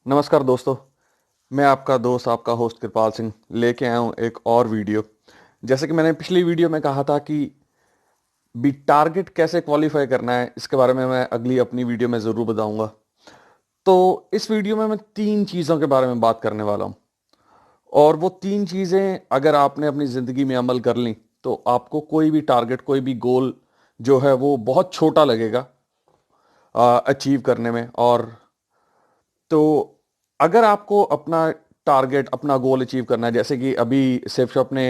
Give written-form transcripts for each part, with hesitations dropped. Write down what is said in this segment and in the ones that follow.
नमस्कार दोस्तों। मैं आपका दोस्त आपका होस्ट कृपाल सिंह लेके आया हूँ एक और वीडियो। जैसे कि मैंने पिछली वीडियो में कहा था कि भी टारगेट कैसे क्वालिफाई करना है, इसके बारे में मैं अगली अपनी वीडियो में ज़रूर बताऊंगा। तो इस वीडियो में मैं तीन चीज़ों के बारे में बात करने वाला हूँ, और वो तीन चीज़ें अगर आपने अपनी ज़िंदगी में अमल कर ली तो आपको कोई भी टारगेट, कोई भी गोल जो है वो बहुत छोटा लगेगा अचीव करने में। और तो अगर आपको अपना टारगेट, अपना गोल अचीव करना है, जैसे कि अभी सिर्फ अपने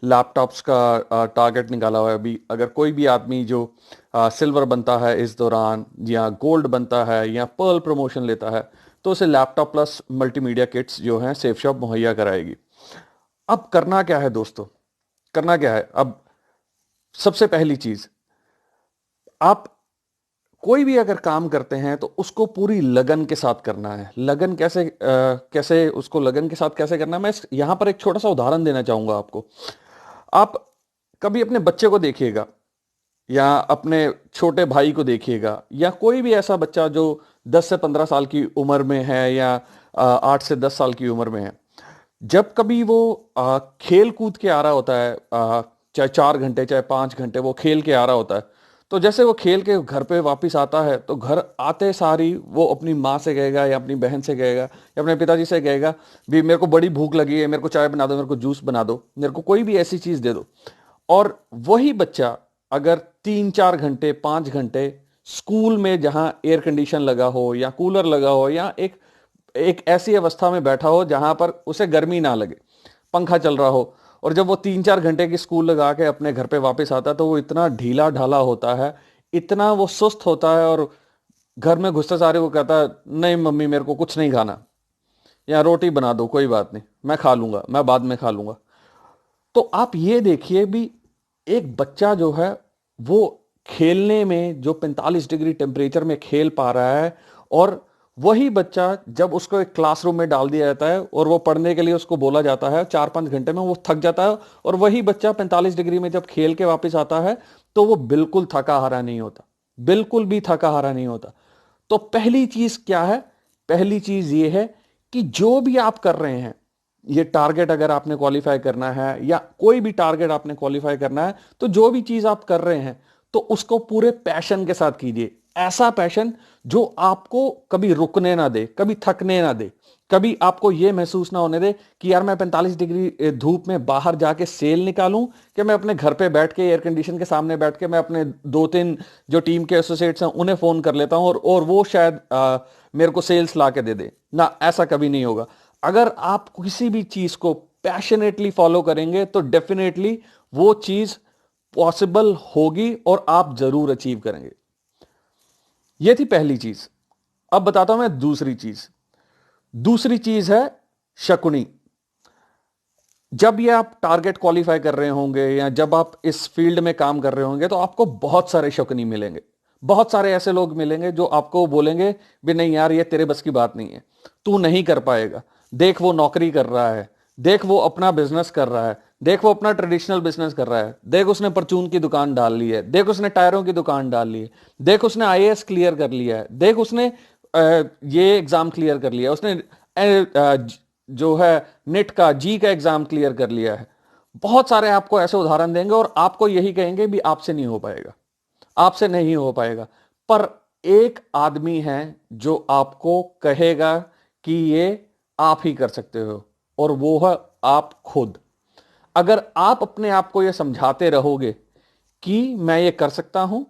लैपटॉप्स का टारगेट निकाला हुआ है। अभी अगर कोई भी आदमी जो सिल्वर बनता है इस दौरान, या गोल्ड बनता है, या पर्ल प्रमोशन लेता है, तो उसे लैपटॉप प्लस मल्टीमीडिया किट्स जो हैं सेफ शॉप मुहैया कराएगी। अब करना क्या है दोस्तों, करना क्या है अब? सबसे पहली चीज, आप कोई भी अगर काम करते हैं तो उसको पूरी लगन के साथ करना है। लगन कैसे कैसे उसको लगन के साथ कैसे करना है, मैं यहां पर एक छोटा सा उदाहरण देना चाहूंगा आपको। आप कभी अपने बच्चे को देखिएगा, या अपने छोटे भाई को देखिएगा, या कोई भी ऐसा बच्चा जो 10 से 15 साल की उम्र में है, या 8 से 10 साल की उम्र में है। जब कभी वो खेल कूद के आ रहा होता है, चाहे 4 घंटे चाहे 5 घंटे वो खेल के आ रहा होता है, तो जैसे वो खेल के घर पे वापस आता है तो घर आते सारी वो अपनी माँ से कहेगा, या अपनी बहन से कहेगा, या अपने पिताजी से कहेगा, भी मेरे को बड़ी भूख लगी है, मेरे को चाय बना दो, मेरे को जूस बना दो, मेरे को कोई भी ऐसी चीज दे दो। और वही बच्चा अगर 3-4 घंटे 5 घंटे स्कूल में, जहां एयर कंडीशन लगा हो या कूलर लगा हो, या एक एक ऐसी अवस्था में बैठा हो जहां पर उसे गर्मी ना लगे, पंखा चल रहा हो, और जब वो 3-4 घंटे की स्कूल लगा के अपने घर पे वापस आता है तो वो इतना ढीला ढाला होता है, इतना वो सुस्त होता है, और घर में घुसते सारे वो कहता है, नहीं मम्मी मेरे को कुछ नहीं खाना, या रोटी बना दो कोई बात नहीं मैं खा लूंगा, मैं बाद में खा लूंगा। तो आप ये देखिए भी, एक बच्चा जो है वो खेलने में जो 45 डिग्री टेम्परेचर में खेल पा रहा है, और वही बच्चा जब उसको एक क्लासरूम में डाल दिया जाता है और वो पढ़ने के लिए उसको बोला जाता है, 4-5 घंटे में वो थक जाता है, और वही बच्चा 45 डिग्री में जब खेल के वापस आता है तो वो बिल्कुल थका हारा नहीं होता, बिल्कुल भी थका हारा नहीं होता। तो पहली चीज क्या है? पहली चीज ये है कि जो भी आप कर रहे हैं, ये टारगेट अगर आपने क्वालिफाई करना है, या कोई भी टारगेट आपने क्वालिफाई करना है, तो जो भी चीज आप कर रहे हैं तो उसको पूरे पैशन के साथ कीजिए। ऐसा पैशन जो आपको कभी रुकने ना दे, कभी थकने ना दे, कभी आपको यह महसूस ना होने दे कि यार मैं 45 डिग्री धूप में बाहर जाके सेल निकालूं, कि मैं अपने घर पे बैठ के एयर कंडीशन के सामने बैठ के मैं अपने 2-3 जो टीम के एसोसिएट्स हैं उन्हें फोन कर लेता हूं, और वो शायद मेरे को सेल्स ला के दे दे ना। ऐसा कभी नहीं होगा। अगर आप किसी भी चीज को पैशनेटली फॉलो करेंगे तो डेफिनेटली वो चीज पॉसिबल होगी, और आप जरूर अचीव करेंगे। ये थी पहली चीज। अब बताता हूं मैं दूसरी चीज। दूसरी चीज है शकुनी। जब ये आप टारगेट क्वालिफाई कर रहे होंगे, या जब आप इस फील्ड में काम कर रहे होंगे, तो आपको बहुत सारे शकुनी मिलेंगे। बहुत सारे ऐसे लोग मिलेंगे जो आपको बोलेंगे भी नहीं यार ये तेरे बस की बात नहीं है, तू नहीं कर पाएगा। देख वो नौकरी कर रहा है, देख वो अपना बिजनेस कर रहा है, देख वो अपना ट्रेडिशनल बिजनेस कर रहा है, देख उसने परचून की दुकान डाल ली है, देख उसने टायरों की दुकान डाल ली है, देख उसने आईएएस क्लियर कर लिया है, देख उसने ये एग्जाम क्लियर कर लिया, उसने जो है नेट का जी का एग्जाम क्लियर कर लिया है। बहुत सारे आपको ऐसे उदाहरण देंगे, और आपको यही कहेंगे भी आपसे नहीं हो पाएगा, आपसे नहीं हो पाएगा। पर एक आदमी है जो आपको कहेगा कि ये आप ही कर सकते हो, और वो है आप खुद। अगर आप अपने आप को ये समझाते रहोगे कि मैं ये कर सकता हूं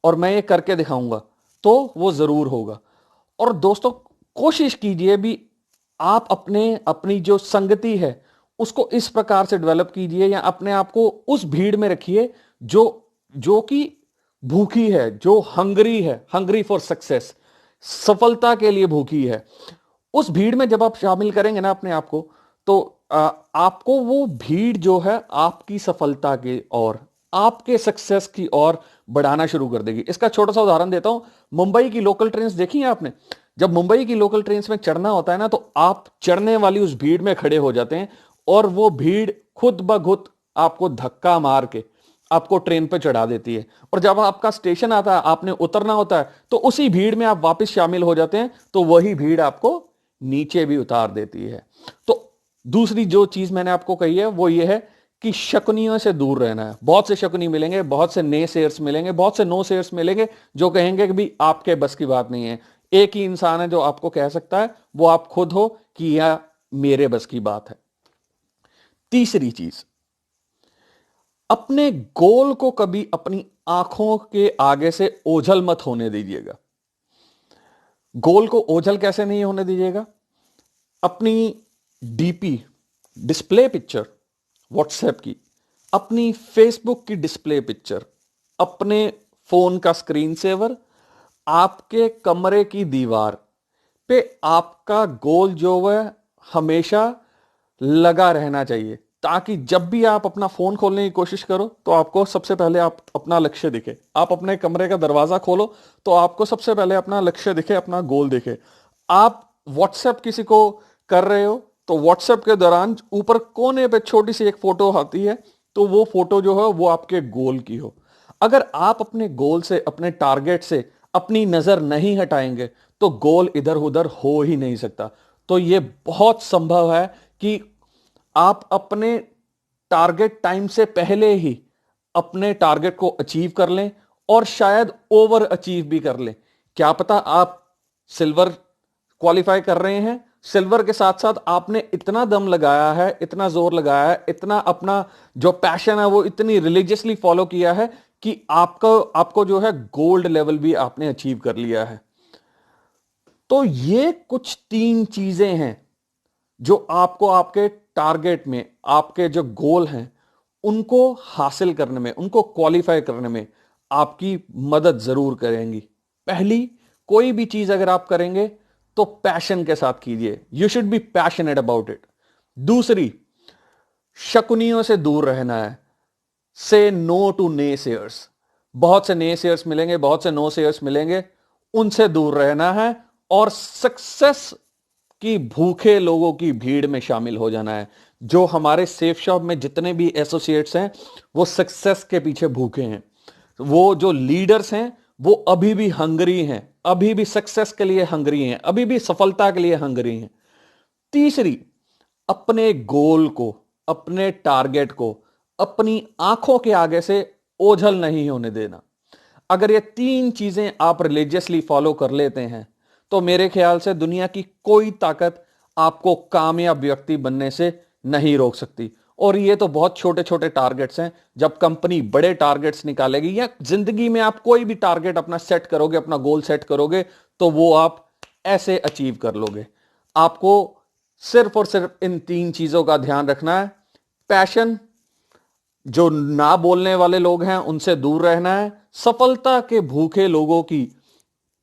और मैं ये करके दिखाऊंगा, तो वो जरूर होगा। और दोस्तों, कोशिश कीजिए भी आप अपने अपनी जो संगति है उसको इस प्रकार से डेवलप कीजिए, या अपने आप को उस भीड़ में रखिए जो जो कि भूखी है, जो हंगरी है, हंगरी फॉर सक्सेस, सफलता के लिए भूखी है। उस भीड़ में जब आप शामिल करेंगे ना अपने आप को, तो आपको वो भीड़ जो है आपकी सफलता की ओर, आपके सक्सेस की ओर बढ़ाना शुरू कर देगी। इसका छोटा सा उदाहरण देता हूं। मुंबई की लोकल ट्रेन्स देखी है आपने? जब मुंबई की लोकल ट्रेन्स में चढ़ना होता है ना, तो आप चढ़ने वाली उस भीड़ में खड़े हो जाते हैं, और वो भीड़ खुद ब खुद आपको धक्का मार के आपको ट्रेन पे चढ़ा देती है। और जब आपका स्टेशन आता है, आपने उतरना होता है, तो उसी भीड़ में आप वापस शामिल हो जाते हैं, तो वही भीड़ आपको नीचे भी उतार देती है। तो दूसरी जो चीज मैंने आपको कही है वो ये है कि शकुनियों से दूर रहना है। बहुत से शकुनी मिलेंगे, बहुत से ने शेयर्स मिलेंगे, बहुत से नो शेयर्स मिलेंगे जो कहेंगे कि भी आपके बस की बात नहीं है। एक ही इंसान है जो आपको कह सकता है, वो आप खुद हो कि यह मेरे बस की बात है। तीसरी चीज, अपने गोल को कभी अपनी आंखों के आगे से ओझल मत होने दीजिएगा। गोल को ओझल कैसे नहीं होने दीजिएगा? अपनी डीपी, डिस्प्ले पिक्चर व्हाट्सएप की, अपनी फेसबुक की डिस्प्ले पिक्चर, अपने फोन का स्क्रीन सेवर, आपके कमरे की दीवार पे आपका गोल जो है हमेशा लगा रहना चाहिए, ताकि जब भी आप अपना फोन खोलने की कोशिश करो तो आपको सबसे पहले आप अपना लक्ष्य दिखे। आप अपने कमरे का दरवाजा खोलो तो आपको सबसे पहले अपना लक्ष्य दिखे, अपना गोल दिखे। आप व्हाट्सएप किसी को कर रहे हो तो व्हाट्सएप के दौरान ऊपर कोने पे छोटी सी एक फोटो आती है, तो वो फोटो जो है वो आपके गोल की हो। अगर आप अपने गोल से, अपने टारगेट से अपनी नजर नहीं हटाएंगे तो गोल इधर उधर हो ही नहीं सकता। तो ये बहुत संभव है कि आप अपने टारगेट टाइम से पहले ही अपने टारगेट को अचीव कर लें और शायद ओवर अचीव भी कर लें। क्या पता आप सिल्वर क्वालिफाई कर रहे हैं, सिल्वर के साथ साथ आपने इतना दम लगाया है, इतना जोर लगाया है, इतना अपना जो पैशन है वो इतनी रिलीजियसली फॉलो किया है कि आपको जो है गोल्ड लेवल भी आपने अचीव कर लिया है। तो ये कुछ 3 चीजें हैं जो आपको आपके टारगेट में, आपके जो गोल हैं उनको हासिल करने में, उनको क्वालिफाई करने में आपकी मदद जरूर करेंगी। पहली, कोई भी चीज अगर आप करेंगे तो पैशन के साथ कीजिए। You should be passionate about it. दूसरी, शकुनियों से दूर रहना है। से नो टू ने शेयर्स। बहुत से ने शेयर्स मिलेंगे, बहुत से नो शेयर्स मिलेंगे, उनसे दूर रहना है और सक्सेस कि भूखे लोगों की भीड़ में शामिल हो जाना है। जो हमारे सेफ शॉप में जितने भी एसोसिएट्स हैं वो सक्सेस के पीछे भूखे हैं। वो जो लीडर्स हैं वो अभी भी हंगरी हैं, अभी भी सक्सेस के लिए हंगरी हैं, अभी भी सफलता के लिए हंगरी हैं। तीसरी, अपने गोल को, अपने टारगेट को अपनी आंखों के आगे से ओझल नहीं होने देना। अगर ये 3 चीजें आप रिलीजियसली फॉलो कर लेते हैं तो मेरे ख्याल से दुनिया की कोई ताकत आपको कामयाब व्यक्ति बनने से नहीं रोक सकती। और ये तो बहुत छोटे छोटे टारगेट्स हैं। जब कंपनी बड़े टारगेट्स निकालेगी या जिंदगी में आप कोई भी टारगेट अपना सेट करोगे, अपना गोल सेट करोगे, तो वो आप ऐसे अचीव कर लोगे। आपको सिर्फ और सिर्फ इन 3 चीजों का ध्यान रखना है। पैशन, जो ना बोलने वाले लोग हैं उनसे दूर रहना है, सफलता के भूखे लोगों की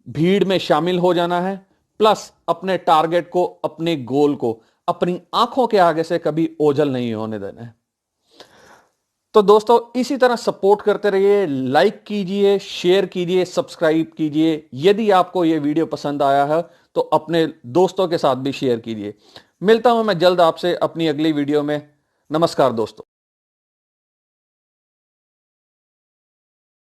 भीड़ में शामिल हो जाना है, प्लस अपने टारगेट को, अपने गोल को अपनी आंखों के आगे से कभी ओझल नहीं होने देना है। तो दोस्तों, इसी तरह सपोर्ट करते रहिए, लाइक कीजिए, शेयर कीजिए, सब्सक्राइब कीजिए। यदि आपको यह वीडियो पसंद आया है तो अपने दोस्तों के साथ भी शेयर कीजिए। मिलता हूं मैं जल्द आपसे अपनी अगली वीडियो में। नमस्कार दोस्तों।